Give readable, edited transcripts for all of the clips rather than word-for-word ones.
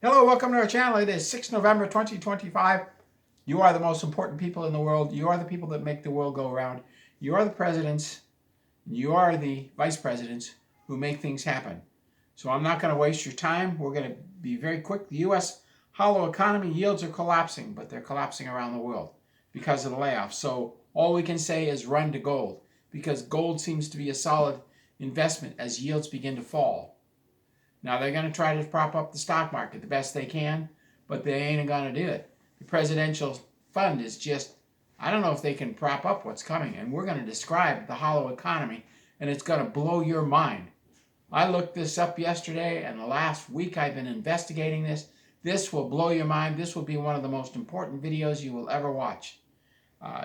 Hello, welcome to our channel. It is 6 November 2025. You are the most important people in the world. You are the people that make the world go around. You are the presidents. You are the vice presidents who make things happen. So I'm not going to waste your time. We're going to be very quick. The U.S. hollow economy yields are collapsing, but they're collapsing around the world because of the layoffs. So all we can say is run to gold, because gold seems to be a solid investment as yields begin to fall. Now, they're going to try to prop up the stock market the best they can, but they ain't going to do it. The presidential fund is just, I don't know if they can prop up what's coming. And we're going to describe the hollow economy, and it's going to blow your mind. I looked this up yesterday, and the last week I've been investigating this. This will blow your mind. This will be one of the most important videos you will ever watch.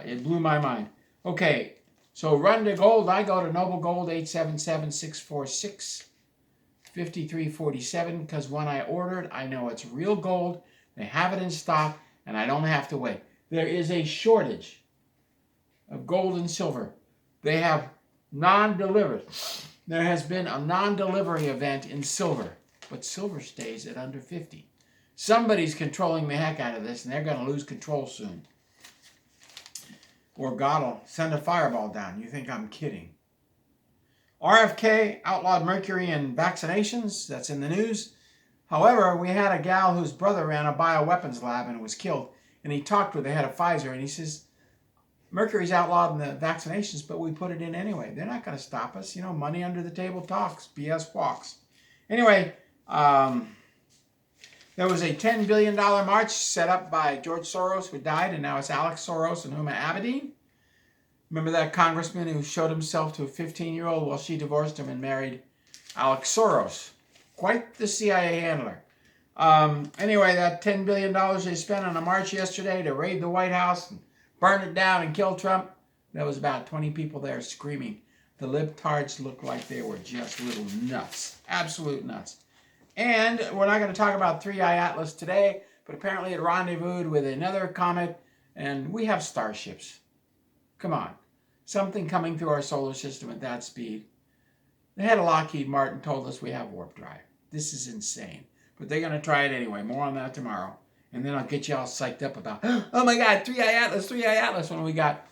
It blew my mind. Okay, so run to gold. I go to Noble Gold, 877-646. 5347, because when I ordered, I know it's real gold. They have it in stock, and I don't have to wait. There is a shortage of gold and silver. They have non-delivered. There has been a non-delivery event in silver, but silver stays at under 50. Somebody's controlling the heck out of this, and they're going to lose control soon. Or God will send a fireball down. You think I'm kidding? RFK outlawed mercury in vaccinations. That's in the news. However, we had a gal whose brother ran a bioweapons lab and was killed. And he talked with the head of Pfizer, and he says, mercury's outlawed in the vaccinations, but we put it in anyway. They're not going to stop us. You know, money under the table talks. BS walks. Anyway, there was a $10 billion march set up by George Soros, who died, and now it's Alex Soros and Huma Abedin. Remember that congressman who showed himself to a 15-year-old while she divorced him and married Alex Soros? Quite the CIA handler. Anyway, that $10 billion they spent on a march yesterday to raid the White House and burn it down and kill Trump, there was about 20 people there screaming. The libtards looked like they were just little nuts. Absolute nuts. And we're not going to talk about 3i Atlas today, but apparently it rendezvoused with another comet, and we have starships. Come on. Something coming through our solar system at that speed. The head of Lockheed Martin told us we have warp drive. This is insane. But they're going to try it anyway. More on that tomorrow. And then I'll get you all psyched up about, oh my God, 3i Atlas, 3i Atlas. When we've got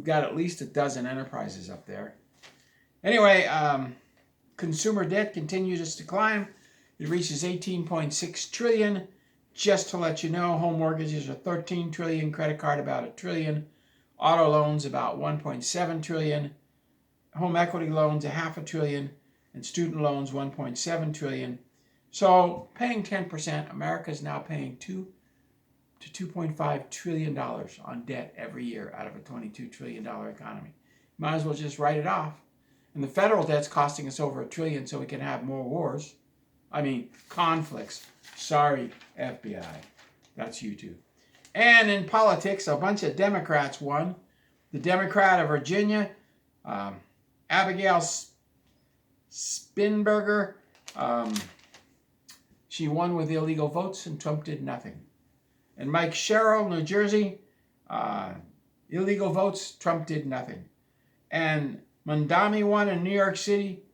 at least a dozen enterprises up there. Anyway, consumer debt continues to climb. It reaches 18.6 trillion. Just to let you know, home mortgages are 13 trillion, credit card about $1 trillion. Auto loans about 1.7 trillion, home equity loans $0.5 trillion, and student loans 1.7 trillion. So paying 10%, America is now paying $2 to $2.5 trillion on debt every year out of a $22 trillion economy. Might as well just write it off. And the federal debt's costing us over $1 trillion so we can have more wars. I mean, conflicts. Sorry, FBI. That's you too. And in politics, a bunch of Democrats won. The Democrat of Virginia, Abigail Spanberger, she won with illegal votes, and Trump did nothing. And Mike Sherrill, New Jersey, illegal votes, Trump did nothing. And Mandami won in New York City,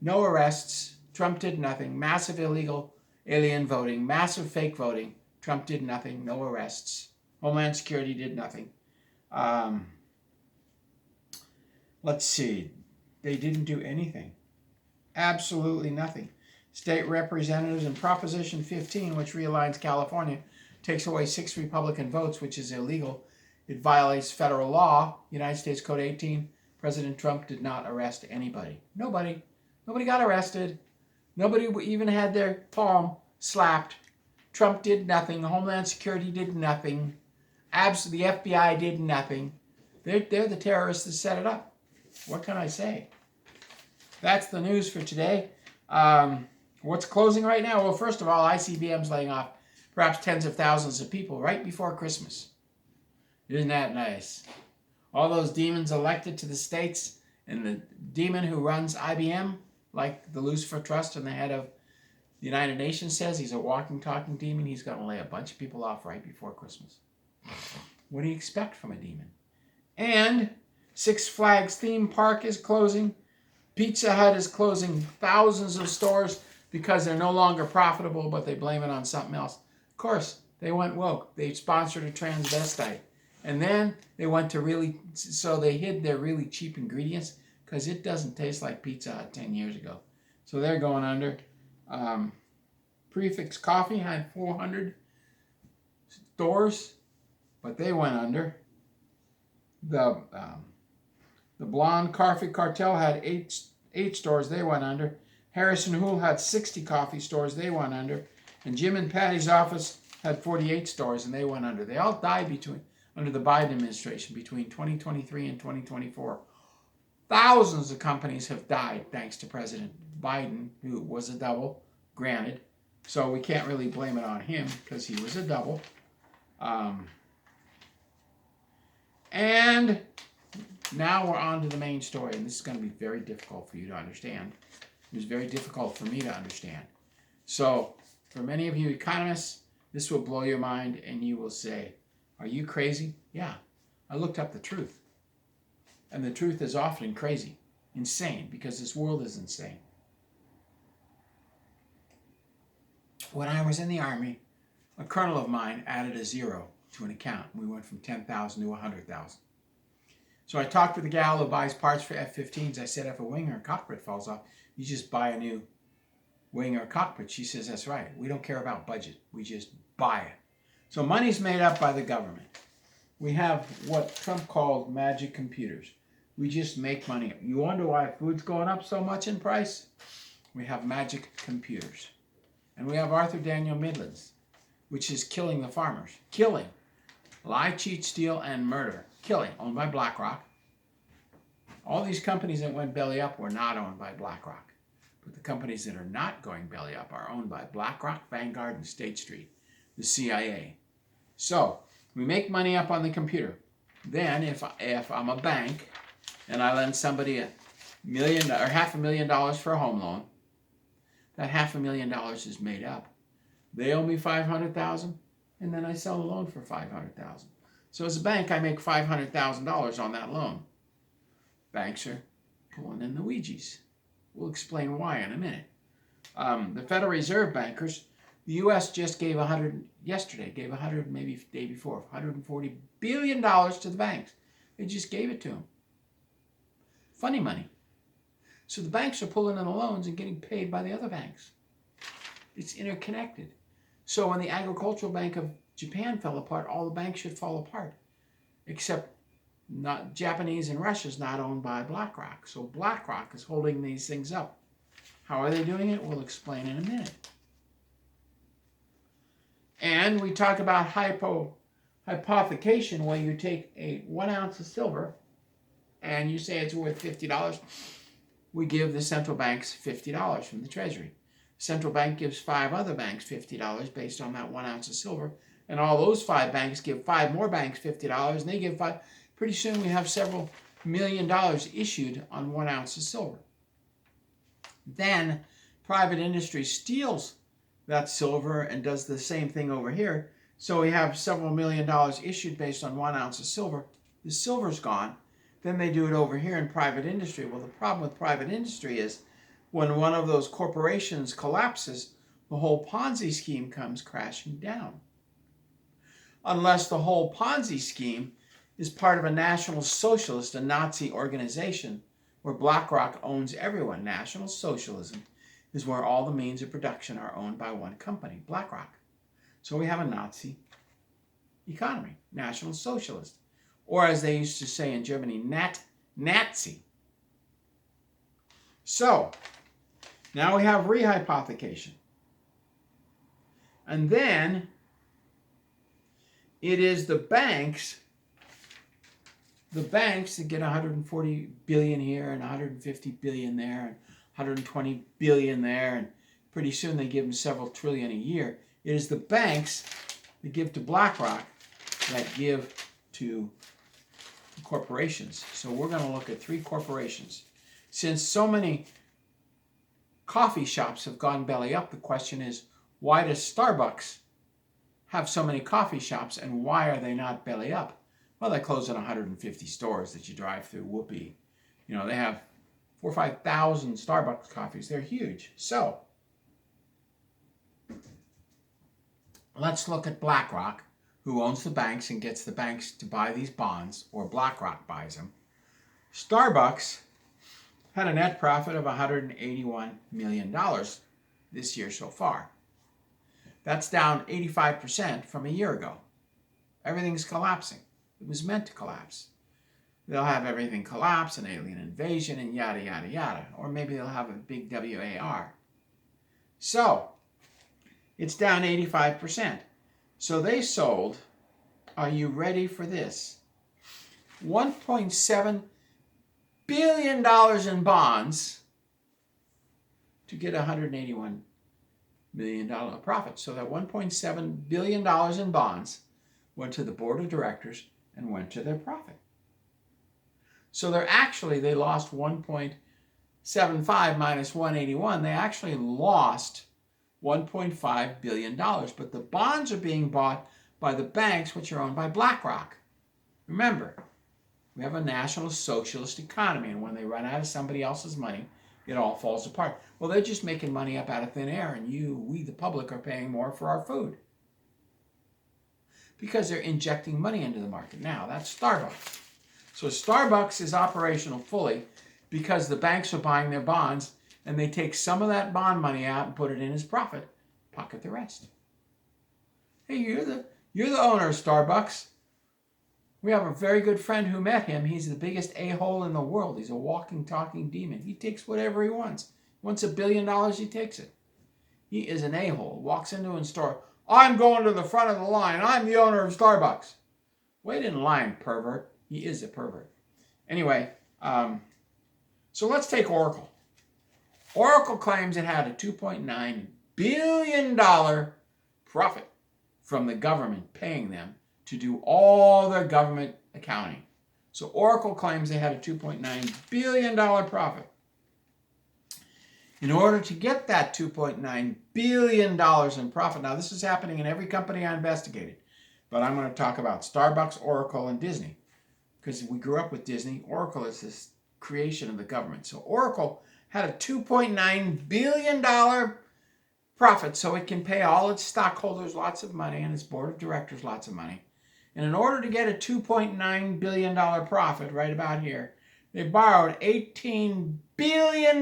no arrests, Trump did nothing. Massive illegal alien voting, massive fake voting, Trump did nothing, no arrests. Homeland Security did nothing. Let's see. They didn't do anything. Absolutely nothing. State representatives in Proposition 15, which realigns California, takes away 6 Republican votes, which is illegal. It violates federal law, United States Code 18. President Trump did not arrest anybody. Nobody. Nobody got arrested. Nobody even had their palm slapped. Trump did nothing. Homeland Security did nothing. The FBI did nothing. They're the terrorists that set it up. What can I say? That's the news for today. What's closing right now? Well, first of all, ICBM's laying off perhaps tens of thousands of people right before Christmas. Isn't that nice? All those demons elected to the states, and the demon who runs IBM, like the Lucifer Trust and the head of the United Nations says, he's a walking, talking demon. He's going to lay a bunch of people off right before Christmas. What do you expect from a demon? And Six Flags theme park is closing. Pizza Hut is closing thousands of stores. because they're no longer profitable, but they blame it on something else. Of course, they went woke. They sponsored a transvestite. And then they went to so they hid their really cheap ingredients because it doesn't taste like Pizza Hut 10 years ago. So they're going under. Prefix Coffee had 400 stores, but they went under. The Blonde Coffee Cartel had eight stores. They went under. Harrison Houle had 60 coffee stores. They went under. And Jim and Patty's office had 48 stores, and they went under. They all died under the Biden administration between 2023 and 2024. Thousands of companies have died thanks to President Biden, who was a double, granted. So we can't really blame it on him because he was a double. And now we're on to the main story, and this is going to be very difficult for you to understand. It was very difficult for me to understand. So for many of you economists, this will blow your mind, and you will say, are you crazy? Yeah, I looked up the truth. And the truth is often crazy, insane, because this world is insane. When I was in the Army, a colonel of mine added a zero to an account. We went from 10,000 to 100,000. So I talked with the gal who buys parts for F-15s. I said, if a wing or a cockpit falls off, you just buy a new wing or cockpit. She says, that's right. We don't care about budget. We just buy it. So money's made up by the government. We have what Trump called magic computers. We just make money. You wonder why food's going up so much in price? We have magic computers. And we have Arthur Daniel Midlands, which is killing the farmers. Killing. Lie, cheat, steal, and murder. Killing. Owned by BlackRock. All these companies that went belly up were not owned by BlackRock. But the companies that are not going belly up are owned by BlackRock, Vanguard, and State Street, the CIA. So, we make money up on the computer. Then, if I'm a bank and I lend somebody $1 million or $500,000 for a home loan, that $500,000 is made up. They owe me $500,000, and then I sell the loan for $500,000. So as a bank, I make $500,000 on that loan. Banks are pulling in the Ouijas. We'll explain why in a minute. The Federal Reserve bankers, the U.S. just gave maybe the day before, $140 billion to the banks. They just gave it to them. Funny money. So the banks are pulling in the loans and getting paid by the other banks. It's interconnected. So when the Agricultural Bank of Japan fell apart, all the banks should fall apart. Except not Japanese and Russia's not owned by BlackRock. So BlackRock is holding these things up. How are they doing it? We'll explain in a minute. And we talk about hypothecation, where you take 1 ounce of silver and you say it's worth $50. We give the central banks $50 from the Treasury. The central bank gives 5 other banks $50 based on that 1 ounce of silver. And all those 5 banks give 5 more banks $50, and they give 5. Pretty soon we have several $1 million issued on 1 ounce of silver. Then private industry steals that silver and does the same thing over here. So we have several $1 million issued based on 1 ounce of silver. The silver's gone. Then they do it over here in private industry. Well, the problem with private industry is when one of those corporations collapses, the whole Ponzi scheme comes crashing down. Unless the whole Ponzi scheme is part of a National Socialist, a Nazi organization, where BlackRock owns everyone. National Socialism is where all the means of production are owned by one company, BlackRock. So we have a Nazi economy, National Socialist. Or as they used to say in Germany, Nazi. So, now we have rehypothecation. And then it is the banks that get 140 billion here and 150 billion there and 120 billion there, and pretty soon they give them several trillion a year. It is the banks that give to BlackRock that give to corporations. So we're going to look at 3 corporations. Since so many coffee shops have gone belly up, the question is, why does Starbucks have so many coffee shops, and why are they not belly up? Well, they close in 150 stores that you drive through. Whoopee. You know, they have 4,000 or 5,000 Starbucks coffees. They're huge. So Let's look at BlackRock, who owns the banks and gets the banks to buy these bonds, or BlackRock buys them. Starbucks had a net profit of $181 million this year so far. That's down 85% from a year ago. Everything's collapsing. It was meant to collapse. They'll have everything collapse, an alien invasion, and yada, yada, yada. Or maybe they'll have a big WAR. So, it's down 85%. So they sold, are you ready for this? $1.7 billion in bonds to get $181 million profit. So that $1.7 billion in bonds went to the board of directors and went to their profit. So they lost 1.75 minus 181. They actually lost $1.5 billion. But the bonds are being bought by the banks, which are owned by BlackRock. Remember, we have a national socialist economy, and when they run out of somebody else's money, it all falls apart. Well, they're just making money up out of thin air, and we, the public, are paying more for our food because they're injecting money into the market. Now, that's Starbucks. So Starbucks is operational fully because the banks are buying their bonds, and they take some of that bond money out and put it in as profit, pocket the rest. Hey, you're the owner of Starbucks. We have a very good friend who met him. He's the biggest a-hole in the world. He's a walking, talking demon. He takes whatever he wants. He wants $1 billion, he takes it. He is an a-hole. Walks into a store. I'm going to the front of the line. I'm the owner of Starbucks. Wait in line, pervert. He is a pervert. Anyway, so let's take Oracle. Oracle claims it had a $2.9 billion profit from the government paying them to do all their government accounting. So Oracle claims they had a $2.9 billion profit. In order to get that $2.9 billion in profit, now this is happening in every company I investigated, but I'm going to talk about Starbucks, Oracle, and Disney, because we grew up with Disney. Oracle is this creation of the government. So Oracle had a $2.9 billion profit, so it can pay all its stockholders lots of money and its board of directors lots of money. And in order to get a $2.9 billion profit, right about here, they borrowed $18 billion,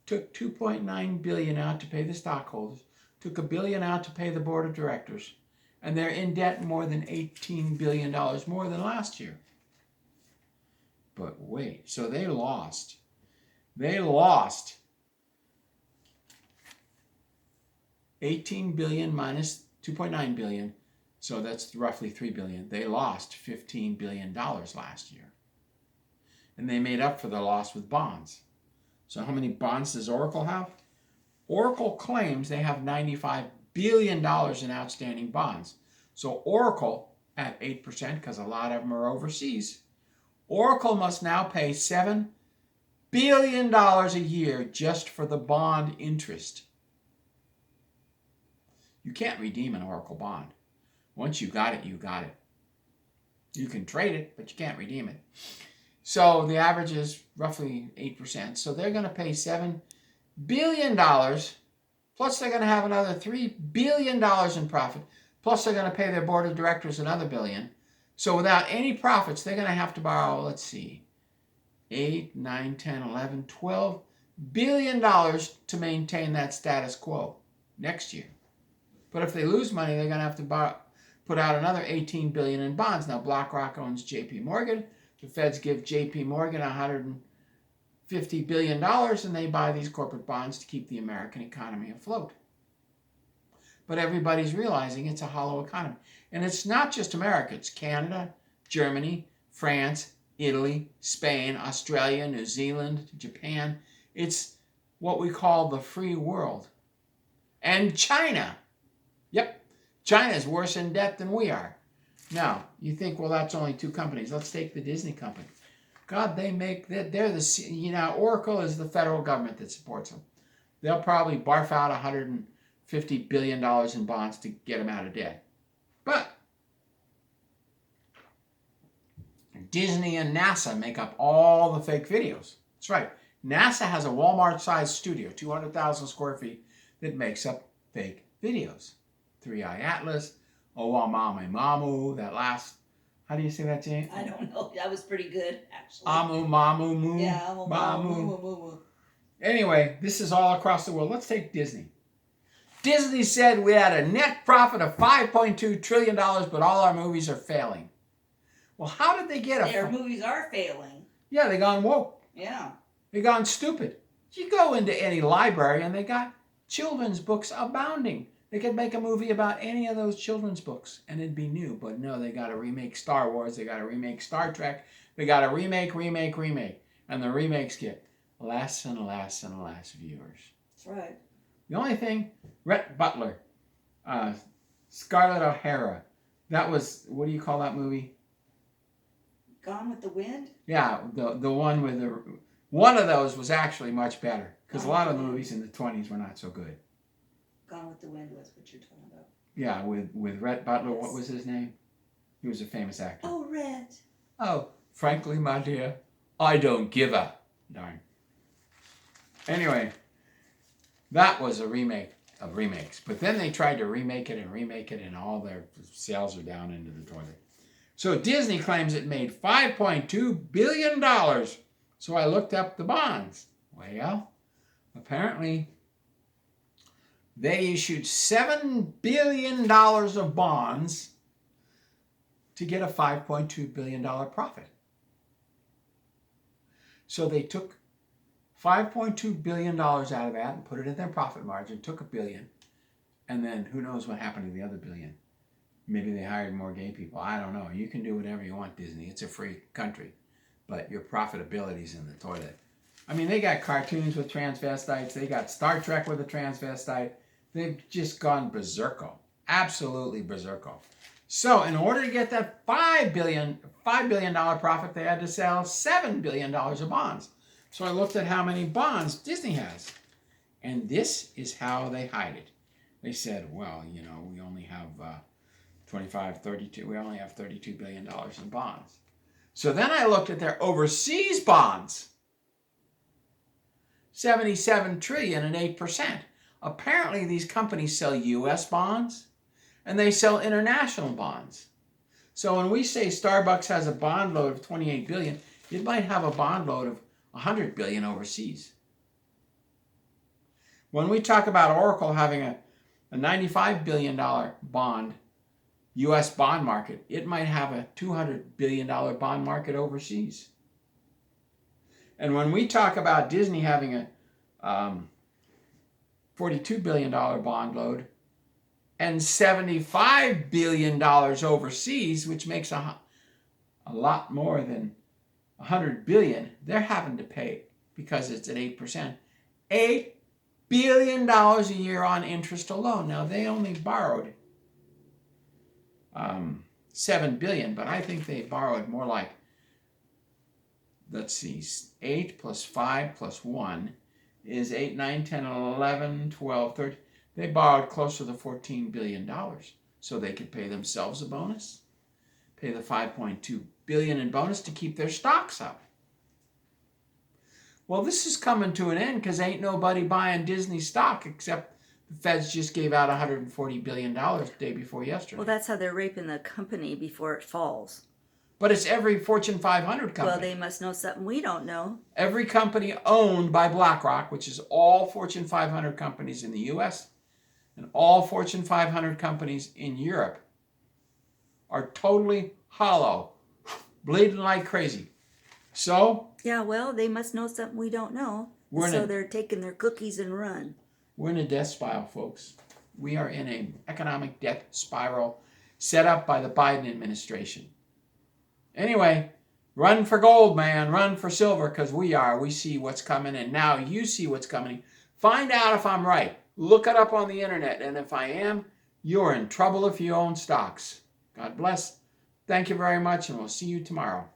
took $2.9 billion out to pay the stockholders, took $1 billion out to pay the board of directors, and they're in debt more than $18 billion more than last year. But wait, so they lost $18 billion minus $2.9 billion. So that's roughly $3 billion. They lost $15 billion last year. And they made up for the loss with bonds. So how many bonds does Oracle have? Oracle claims they have $95 billion in outstanding bonds. So Oracle, at 8%, because a lot of them are overseas, Oracle must now pay $7 billion a year just for the bond interest. You can't redeem an Oracle bond. Once you got it, you got it. You can trade it, but you can't redeem it. So the average is roughly 8%. So they're going to pay $7 billion, plus they're going to have another $3 billion in profit, plus they're going to pay their board of directors another $1 billion. So without any profits, they're going to have to borrow, let's see, 8, 9, 10, 11, $12 billion to maintain that status quo next year. But if they lose money, they're going to have to put out another $18 billion in bonds. Now, BlackRock owns J.P. Morgan. The feds give J.P. Morgan $150 billion, and they buy these corporate bonds to keep the American economy afloat. But everybody's realizing it's a hollow economy. And it's not just America. It's Canada, Germany, France, Italy, Spain, Australia, New Zealand, Japan. It's what we call the free world. And China. Yep, China is worse in debt than we are. Now, you think, well, that's only 2 companies. Let's take the Disney company. God, they're the, Oracle is the federal government that supports them. They'll probably barf out $150 billion in bonds to get them out of debt. But Disney and NASA make up all the fake videos. That's right. NASA has a Walmart-sized studio, 200,000 square feet, that makes up fake videos. Three-Eye Atlas, Owamame Mamu, that last, how do you say that, Jane? I don't know. That was pretty good, actually. Amu Mamu Moo. Yeah, Amu Mamu. Mamu. Anyway, this is all across the world. Let's take Disney. Disney said we had a net profit of $5.2 trillion, but all our movies are failing. Well, how did they get Their movies are failing. Yeah, they gone woke. Yeah. They gone stupid. You go into any library and they got children's books abounding. They could make a movie about any of those children's books and it'd be new. But no, they got to remake Star Wars. They got to remake Star Trek. They got to remake. And the remakes get less and less and less viewers. That's right. The only thing, Rhett Butler, Scarlett O'Hara, that was, what do you call that movie? Gone with the Wind? Yeah, the one with one of those was actually much better. Because a lot of the movies in the 20s were not so good. Gone with the Wind was what you're talking about. Yeah, with Rhett Butler, yes. What was his name? He was a famous actor. Oh, Rhett. Oh, frankly, my dear, I don't give a darn. Anyway, that was a remake of remakes. But then they tried to remake it, and all their sales are down into the toilet. So Disney claims it made $5.2 billion. So I looked up the bonds. Well, apparently they issued $7 billion of bonds to get a $5.2 billion profit. So they took $5.2 billion out of that and put it in their profit margin, took $1 billion, and then who knows what happened to the other $1 billion. Maybe they hired more gay people. I don't know. You can do whatever you want, Disney. It's a free country. But your profitability's in the toilet. I mean, they got cartoons with transvestites. They got Star Trek with a transvestite. They've just gone berserko. Absolutely berserko. So in order to get that $5 billion profit, they had to sell $7 billion of bonds. So I looked at how many bonds Disney has. And this is how they hide it. They said, well, you know, we only have we only have $32 billion in bonds. So then I looked at their overseas bonds. 77 trillion and 8%. Apparently these companies sell U.S. bonds and they sell international bonds. So when we say Starbucks has a bond load of 28 billion, it might have a bond load of 100 billion overseas. When we talk about Oracle having a $95 billion bond, U.S. bond market, it might have a $200 billion bond market overseas. And when we talk about Disney having a $42 billion bond load and $75 billion overseas, which makes a lot more than $100 billion, they're having to pay, because it's at 8%, $8 billion a year on interest alone. Now, they only borrowed $7 billion, but I think they borrowed more like, let's see, 8 plus 5 plus 1 is 8, 9, 10, 11, 12, 13. They borrowed closer to $14 billion so they could pay themselves a bonus, pay the $5.2 billion in bonus to keep their stocks up. Well, this is coming to an end because ain't nobody buying Disney stock except the Feds just gave out $140 billion the day before yesterday. Well, that's how they're raping the company before it falls. But it's every Fortune 500 company. Well, they must know something we don't know. Every company owned by BlackRock, which is all Fortune 500 companies in the U.S., and all Fortune 500 companies in Europe, are totally hollow, bleeding like crazy. So... yeah, well, they must know something we don't know. So they're taking their cookies and run. We're in a death spiral, folks. We are in an economic death spiral set up by the Biden administration. Anyway, run for gold, man. Run for silver, because we see what's coming, and now you see what's coming. Find out if I'm right. Look it up on the internet, and if I am, you're in trouble if you own stocks. God bless. Thank you very much, and we'll see you tomorrow.